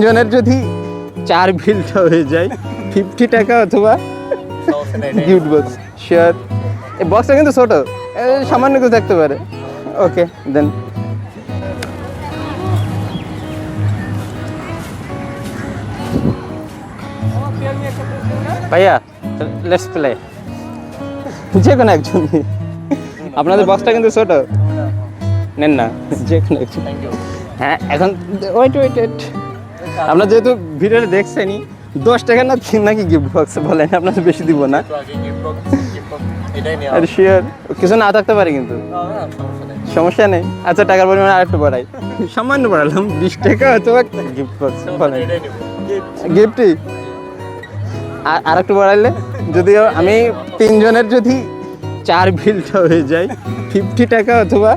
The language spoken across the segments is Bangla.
তিনজনের যদি 4 বিলটা হয়ে যায় 50 টাকা অথবা গিফট বক্স শিওর। এই বক্সটা কিন্তু ছোট, সামান্য কিছু থাকতে পারে। ওকে দেন। ভাইয়া লেটস প্লে, যে কোনো একজন। আপনাদের বক্সটা কিন্তু ছোট, নেন না যে কোনো একজন। হ্যাঁ এখন ওয়েট ওয়েট ওয়েট, আপনার যেহেতু ভিডিওটা দেখছেনই, 10 টাকা না নাকি গিফট বক্স বলেন, আপনাদের বেশি দিব না। আর শিওর কিছু না থাকতে পারে কিন্তু সমস্যা নেই। আচ্ছা টাকার পরিমাণ আরেকটু বাড়াই, সামান্য বাড়ালাম 20 টাকা অথবা গিফট বক্স বলেন। গিফটই আর একটু বাড়াইলে, যদিও আমি তিনজনের যদি 4 বিলটা হয়ে যায় 50 টাকা অথবা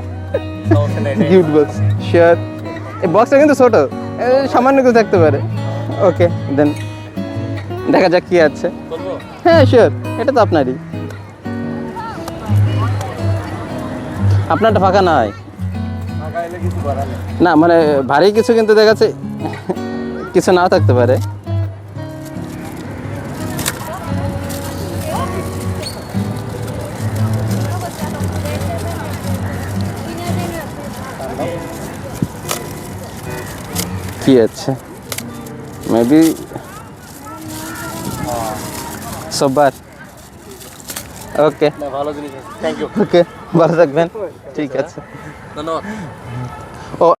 গিফট বক্স শিওর। এই বক্সটা কিন্তু ছোট, সামান্য কিছু থাকতে পারে। ওকে দেন, দেখা যাক কি আছে। হ্যাঁ শিওর, এটা তো আপনারই। আপনারটা ফাঁকা নয় না, মানে ভারী কিছু কিন্তু দেখাচ্ছে, কিছু নাও থাকতে পারে। কি আছে মেবি সবার। ওকে ভালো জিনিস, থ্যাংক ইউ। ওকে ভালো থাকবেন, ঠিক আছে, ধন্যবাদ। ও